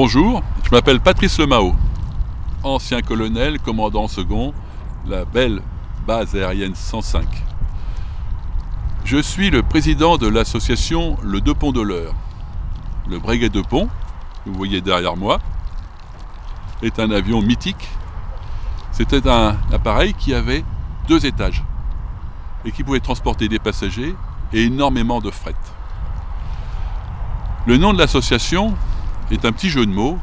Bonjour, je m'appelle Patrice Lemao, ancien colonel, commandant second, la belle base aérienne 105. Je suis le président de l'association Le Deux Ponts de l'Eure. Le Breguet de Pont, que vous voyez derrière moi, est un avion mythique. C'était un appareil qui avait 2 étages et qui pouvait transporter des passagers et énormément de fret. Le nom de l'association est un petit jeu de mots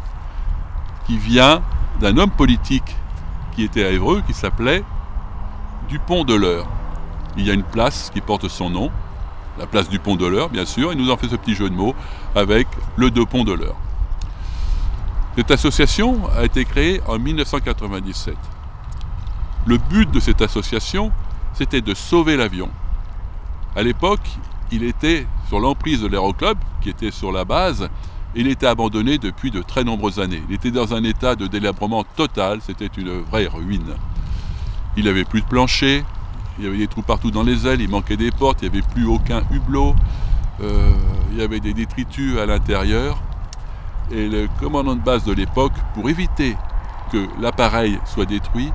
qui vient d'un homme politique qui était à Évreux, qui s'appelait Dupont de l'Eure. Il y a une place qui porte son nom, la place du Pont de l'Eure, bien sûr, et nous en fait ce petit jeu de mots avec le Deux Ponts de l'Eure. Cette association a été créée en 1997. Le but de cette association, c'était de sauver l'avion. À l'époque, il était sur l'emprise de l'Aéroclub, qui était sur la base. Il était abandonné depuis de très nombreuses années. Il était dans un état de délabrement total, c'était une vraie ruine. Il n'avait plus de plancher, il y avait des trous partout dans les ailes, il manquait des portes, il n'y avait plus aucun hublot, il y avait des détritus à l'intérieur. Et le commandant de base de l'époque, pour éviter que l'appareil soit détruit,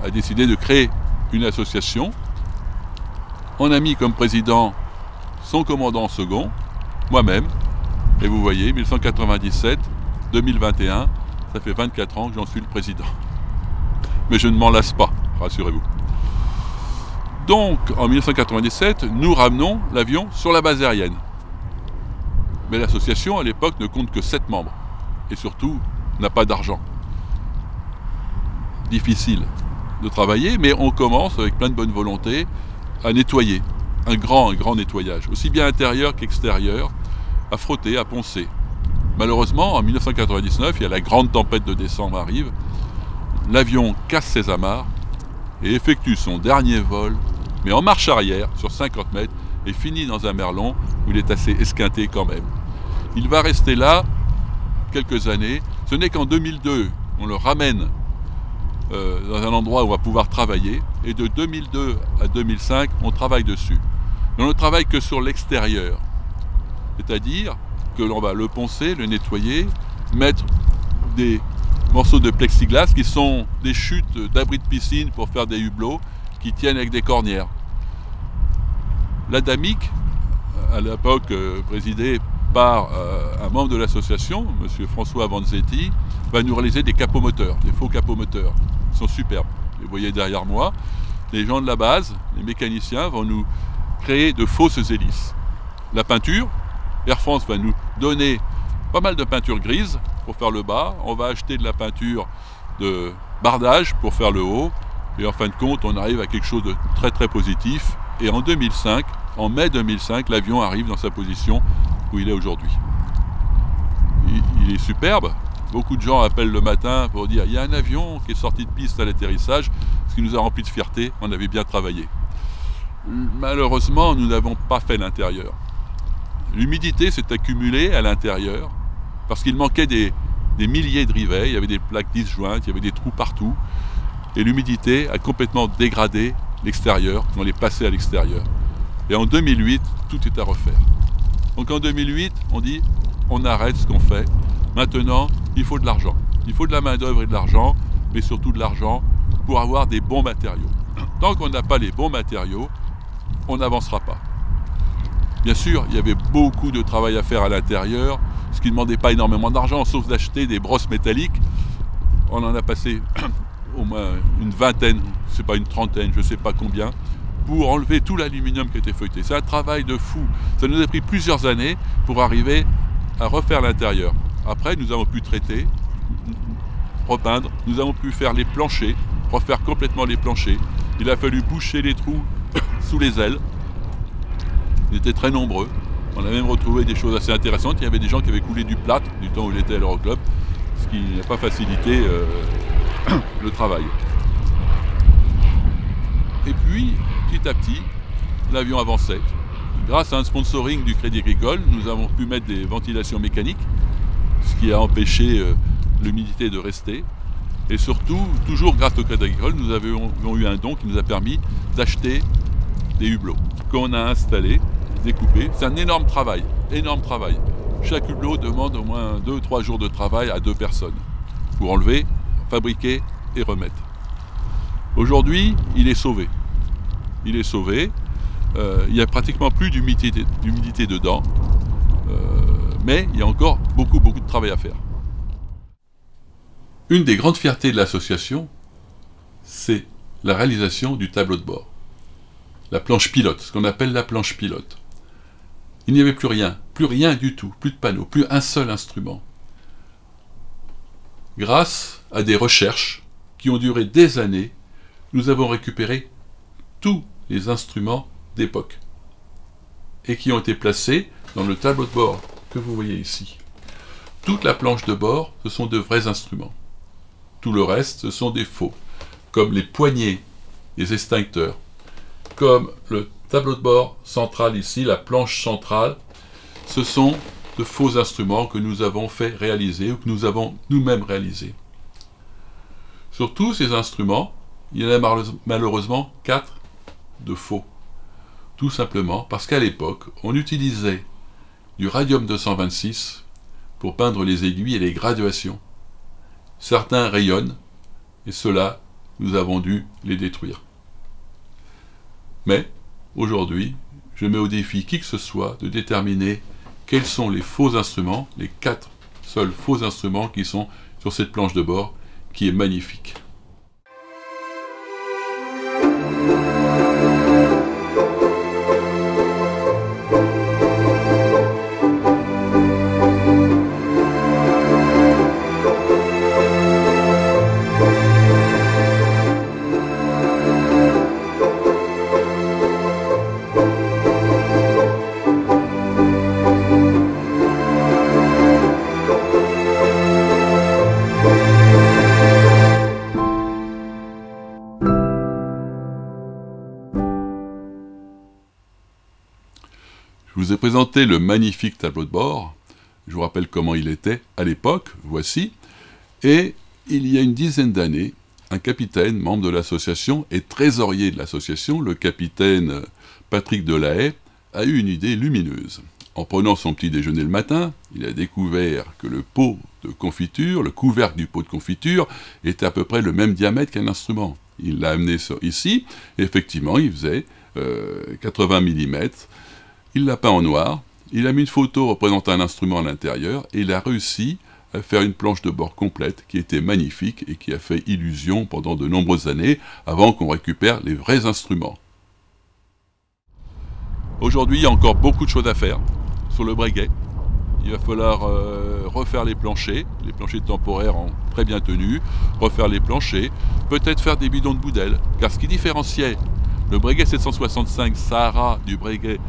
a décidé de créer une association. On a mis comme président son commandant second, moi-même. Et vous voyez, 1997, 2021, ça fait 24 ans que j'en suis le président. Mais je ne m'en lasse pas, rassurez-vous. Donc, en 1997, nous ramenons l'avion sur la base aérienne. Mais l'association, à l'époque, ne compte que 7 membres. Et surtout, n'a pas d'argent. Difficile de travailler, mais on commence, avec plein de bonne volonté, à nettoyer. Un grand nettoyage, aussi bien intérieur qu'extérieur, à frotter, à poncer. Malheureusement, en 1999, il y a la grande tempête de décembre arrive, l'avion casse ses amarres et effectue son dernier vol, mais en marche arrière, sur 50 mètres, et finit dans un merlon où il est assez esquinté quand même. Il va rester là quelques années. Ce n'est qu'en 2002, on le ramène dans un endroit où on va pouvoir travailler, et de 2002 à 2005, on travaille dessus. Mais on ne travaille que sur l'extérieur. C'est-à-dire que l'on va le poncer, le nettoyer, mettre des morceaux de plexiglas qui sont des chutes d'abris de piscine pour faire des hublots qui tiennent avec des cornières. La DAMIC, à l'époque présidée par un membre de l'association, M. François Vanzetti, va nous réaliser des capots moteurs, des faux capots moteurs. Ils sont superbes. Vous voyez derrière moi, les gens de la base, les mécaniciens vont nous créer de fausses hélices. La peinture, Air France va nous donner pas mal de peinture grise pour faire le bas. On va acheter de la peinture de bardage pour faire le haut. Et en fin de compte, on arrive à quelque chose de très très positif. Et en 2005, en mai 2005, l'avion arrive dans sa position où il est aujourd'hui. Il est superbe. Beaucoup de gens appellent le matin pour dire il y a un avion qui est sorti de piste à l'atterrissage, ce qui nous a rempli de fierté. On avait bien travaillé. Malheureusement, nous n'avons pas fait l'intérieur. L'humidité s'est accumulée à l'intérieur parce qu'il manquait des milliers de rivets, il y avait des plaques disjointes, il y avait des trous partout. Et l'humidité a complètement dégradé l'extérieur, on est passé à l'extérieur. Et en 2008, tout est à refaire. Donc en 2008, on dit on arrête ce qu'on fait. Maintenant, il faut de l'argent. Il faut de la main-d'œuvre et de l'argent, mais surtout de l'argent pour avoir des bons matériaux. Tant qu'on n'a pas les bons matériaux, on n'avancera pas. Bien sûr, il y avait beaucoup de travail à faire à l'intérieur, ce qui ne demandait pas énormément d'argent, sauf d'acheter des brosses métalliques. On en a passé au moins une vingtaine, c'est pas une trentaine, je ne sais pas combien, pour enlever tout l'aluminium qui était feuilleté. C'est un travail de fou. Ça nous a pris plusieurs années pour arriver à refaire l'intérieur. Après, nous avons pu traiter, repeindre, nous avons pu faire les planchers, refaire complètement les planchers. Il a fallu boucher les trous sous les ailes. Ils étaient très nombreux. On a même retrouvé des choses assez intéressantes. Il y avait des gens qui avaient coulé du plâtre du temps où il était à l'Aéroclub, ce qui n'a pas facilité le travail. Et puis, petit à petit, l'avion avançait. Grâce à un sponsoring du Crédit Agricole, nous avons pu mettre des ventilations mécaniques, ce qui a empêché l'humidité de rester. Et surtout, toujours grâce au Crédit Agricole, nous avons eu un don qui nous a permis d'acheter des hublots qu'on a installés, découpés. C'est un énorme travail, énorme travail. chaque hublot demande au moins 2-3 jours de travail à 2 personnes pour enlever, fabriquer et remettre. Aujourd'hui, il est sauvé. Il est sauvé. Il n'y a pratiquement plus d'humidité dedans. Mais il y a encore beaucoup de travail à faire. Une des grandes fiertés de l'association, c'est la réalisation du tableau de bord. La planche pilote, ce qu'on appelle la planche pilote. Il n'y avait plus rien du tout, plus de panneaux, plus un seul instrument. Grâce à des recherches qui ont duré des années, nous avons récupéré tous les instruments d'époque et qui ont été placés dans le tableau de bord que vous voyez ici. Toute la planche de bord, ce sont de vrais instruments. Tout le reste, ce sont des faux, comme les poignées, les extincteurs, comme le tableau de bord central ici, la planche centrale. Ce sont de faux instruments que nous avons fait réaliser ou que nous avons nous-mêmes réalisés. Sur tous ces instruments, il y en a malheureusement 4 de faux. Tout simplement parce qu'à l'époque, on utilisait du radium 226 pour peindre les aiguilles et les graduations. Certains rayonnent, et ceux-là, nous avons dû les détruire. Mais, aujourd'hui, je mets au défi qui que ce soit de déterminer quels sont les faux instruments, les 4 seuls faux instruments qui sont sur cette planche de bord, qui est magnifique. Je vous ai présenté le magnifique tableau de bord. Je vous rappelle comment il était à l'époque, voici. Et il y a une dizaine d'années, un capitaine, membre de l'association et trésorier de l'association, le capitaine Patrick Delahaye, a eu une idée lumineuse. En prenant son petit déjeuner le matin, il a découvert que le pot de confiture, le couvercle du pot de confiture, était à peu près le même diamètre qu'un instrument. Il l'a amené ici, et effectivement, il faisait 80 mm. Il l'a peint en noir, il a mis une photo représentant un instrument à l'intérieur, et il a réussi à faire une planche de bord complète qui était magnifique et qui a fait illusion pendant de nombreuses années avant qu'on récupère les vrais instruments. Aujourd'hui, il y a encore beaucoup de choses à faire sur le Breguet. Il va falloir refaire les planchers temporaires ont très bien tenu, refaire les planchers, peut-être faire des bidons de Boudel, car ce qui différenciait le Breguet 765 Sahara du Breguet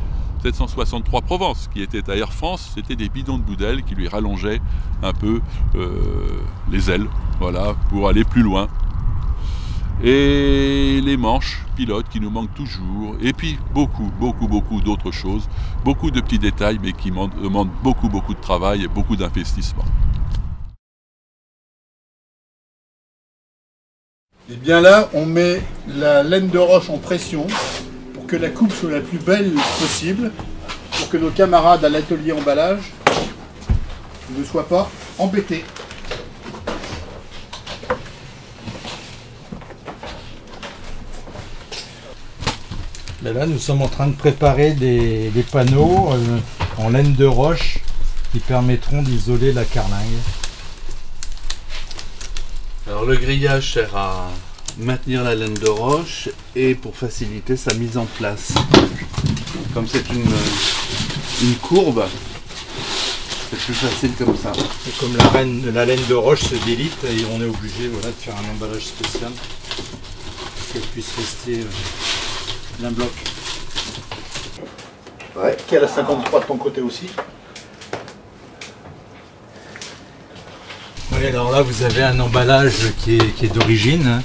763 Provence, qui était à Air France, c'était des bidons de Boudel qui lui rallongeaient un peu les ailes, voilà, pour aller plus loin. Et les manches pilotes qui nous manquent toujours, et puis beaucoup d'autres choses, beaucoup de petits détails, mais qui demandent beaucoup de travail et beaucoup d'investissement. Et bien là, on met la laine de roche en pression pour que la coupe soit la plus belle possible, pour que nos camarades à l'atelier emballage ne soient pas embêtés. Là, nous sommes en train de préparer des panneaux en laine de roche qui permettront d'isoler la carlingue. Alors le grillage sert à maintenir la laine de roche et pour faciliter sa mise en place. Comme c'est une courbe, c'est plus facile comme ça. Et comme la laine de roche se délite, et on est obligé, voilà, de faire un emballage spécial pour qu'elle puisse rester d'un bloc. Ouais, qui a la 53 de ton côté aussi. Oui, alors là vous avez un emballage qui est d'origine.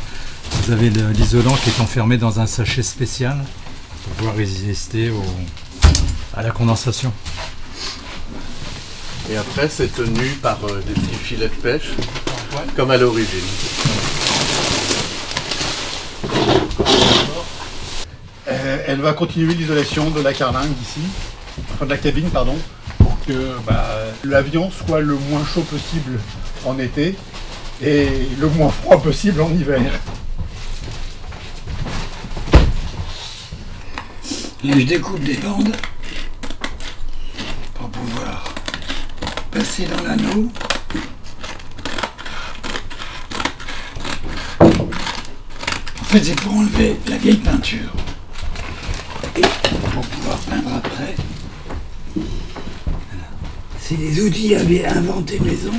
Vous avez l'isolant qui est enfermé dans un sachet spécial pour pouvoir résister à la condensation. Et après c'est tenu par des petits filets de pêche, comme à l'origine. Elle va continuer l'isolation de la carlingue ici, enfin de la cabine, pardon, pour que l'avion soit le moins chaud possible en été et le moins froid possible en hiver. Là, je découpe des bandes pour pouvoir passer dans l'anneau. En fait, c'est pour enlever la vieille peinture et pour pouvoir peindre après. Voilà. Si les outils avaient inventé maison,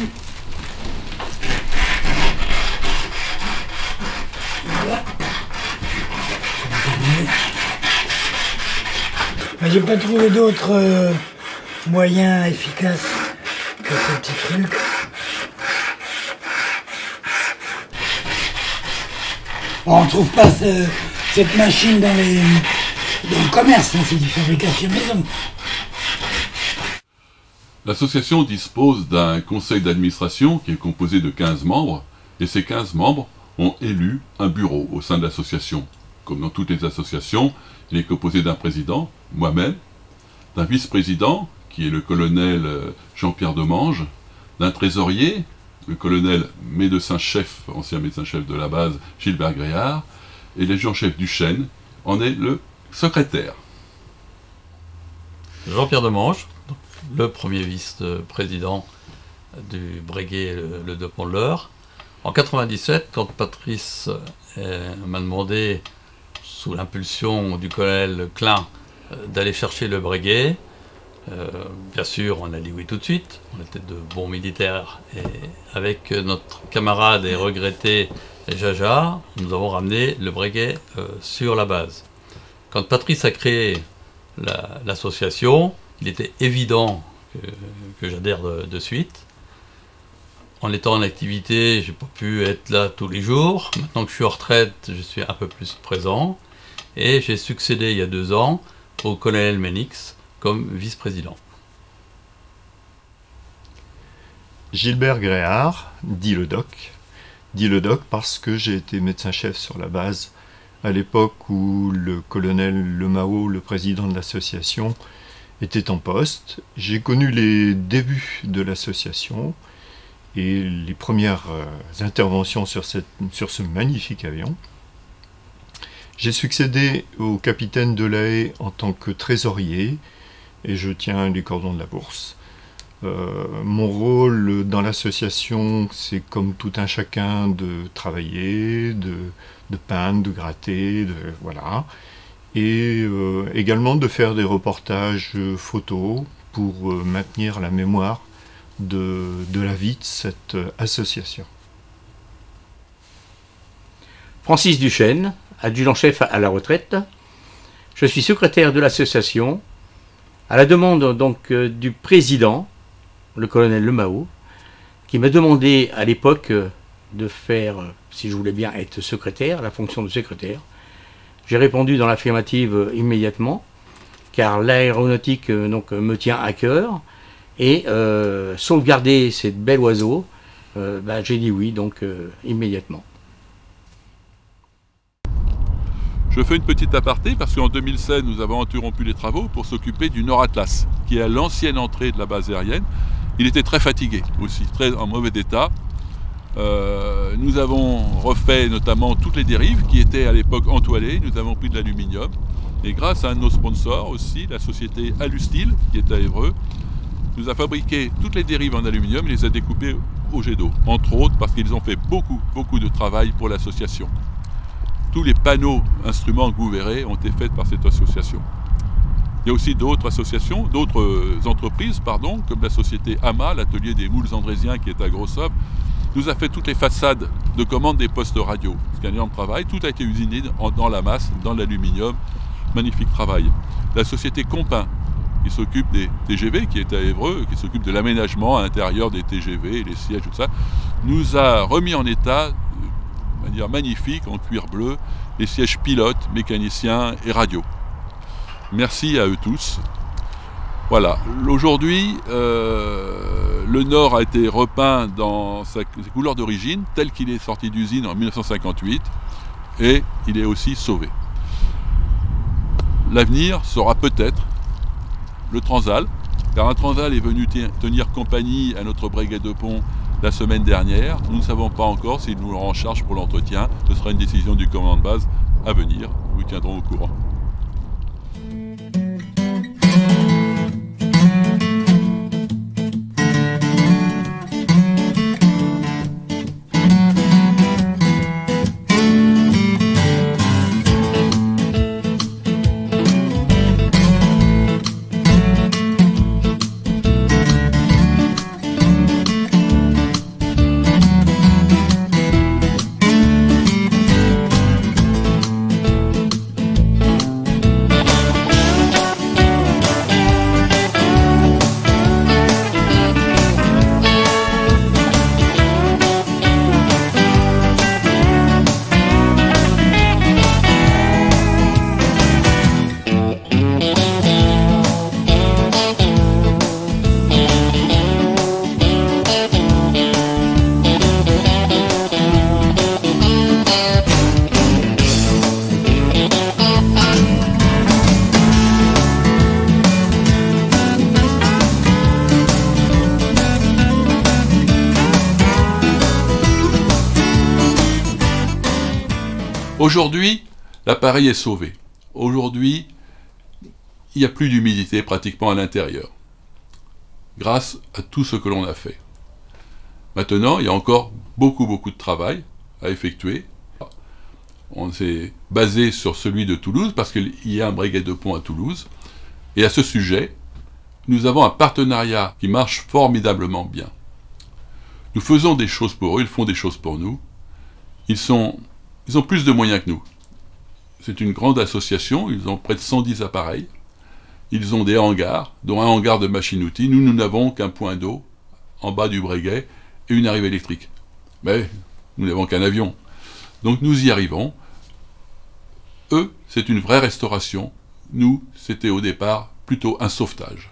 voilà. J'ai pas trouvé d'autres moyens efficaces que ce petit truc. On ne trouve pas cette machine dans le commerce, c'est du fabrication maison. L'association dispose d'un conseil d'administration qui est composé de 15 membres, et ces 15 membres ont élu un bureau au sein de l'association. Comme dans toutes les associations, il est composé d'un président, moi-même, d'un vice-président, qui est le colonel Jean-Pierre Demange, d'un trésorier, le colonel médecin-chef, ancien médecin-chef de la base, Gilbert Gréard, et l'adjudant-chef du Chêne en est le secrétaire. Jean-Pierre Demange, le premier vice-président du Breguet le de Pont-de-l'Eure. En 1997, quand Patrice m'a demandé, sous l'impulsion du colonel Klein, d'aller chercher le Breguet, bien sûr, on a dit oui tout de suite. On était de bons militaires. Et avec notre camarade et regretté Jaja, nous avons ramené le Breguet sur la base. Quand Patrice a créé l'association, il était évident que j'adhère de suite. En étant en activité, j'ai pas pu être là tous les jours. Maintenant que je suis en retraite, je suis un peu plus présent. Et j'ai succédé il y a 2 ans au colonel Ménix comme vice-président. Gilbert Gréard, dit le doc. Dit le doc parce que j'ai été médecin-chef sur la base à l'époque où le colonel Lemao, le président de l'association, était en poste. J'ai connu les débuts de l'association et les premières interventions sur ce magnifique avion. J'ai succédé au capitaine Delahaye en tant que trésorier et je tiens les cordons de la bourse. Mon rôle dans l'association, c'est comme tout un chacun de travailler, de peindre, de gratter, voilà. Et également de faire des reportages photos pour maintenir la mémoire de la vie de cette association. Francis Duchesne, adjudant-chef à la retraite. Je suis secrétaire de l'association à la demande donc du président, le colonel Lemao, qui m'a demandé à l'époque de faire, si je voulais bien être secrétaire, la fonction de secrétaire. J'ai répondu dans l'affirmative immédiatement, car l'aéronautique me tient à cœur, et sauvegarder ces bel oiseau, j'ai dit oui, donc immédiatement. Je fais une petite aparté parce qu'en 2016, nous avons interrompu les travaux pour s'occuper du Nord Atlas, qui est à l'ancienne entrée de la base aérienne. Il était très fatigué aussi, très en mauvais état. Nous avons refait notamment toutes les dérives qui étaient à l'époque entoilées. Nous avons pris de l'aluminium. Et grâce à un de nos sponsors aussi, la société Alustil, qui est à Évreux, nous a fabriqué toutes les dérives en aluminium et les a découpées au jet d'eau. Entre autres parce qu'ils ont fait beaucoup de travail pour l'association. Tous les panneaux instruments que vous verrez ont été faits par cette association. Il y a aussi d'autres associations, d'autres entreprises, comme la société AMA, l'atelier des moules andrésiens qui est à Grossob, nous a fait toutes les façades de commande des postes radio. C'est un énorme travail, tout a été usiné dans la masse, dans l'aluminium. Magnifique travail. La société Compin, qui s'occupe des TGV, qui est à Évreux, qui s'occupe de l'aménagement à l'intérieur des TGV, les sièges, tout ça, nous a remis en état de manière magnifique, en cuir bleu, les sièges pilotes, mécaniciens et radio. Merci à eux tous. Voilà, aujourd'hui, le Nord a été repeint dans ses couleurs d'origine, tel qu'il est sorti d'usine en 1958, et il est aussi sauvé. L'avenir sera peut-être le Transal, car un Transal est venu tenir compagnie à notre brigade de pont la semaine dernière. Nous ne savons pas encore s'il nous rend en charge pour l'entretien. Ce sera une décision du commandant de base à venir. Nous tiendrons au courant. Aujourd'hui, l'appareil est sauvé. Aujourd'hui, il n'y a plus d'humidité pratiquement à l'intérieur, grâce à tout ce que l'on a fait. Maintenant, il y a encore beaucoup de travail à effectuer. On s'est basé sur celui de Toulouse, parce qu'il y a un brigade de pont à Toulouse. Et à ce sujet, nous avons un partenariat qui marche formidablement bien. Nous faisons des choses pour eux, ils font des choses pour nous. Ils ont plus de moyens que nous. C'est une grande association, ils ont près de 110 appareils. Ils ont des hangars, dont un hangar de machines-outils. Nous n'avons qu'un point d'eau en bas du Breguet et une arrivée électrique. Mais nous n'avons qu'un avion. Donc nous y arrivons. Eux, c'est une vraie restauration. Nous, c'était au départ plutôt un sauvetage.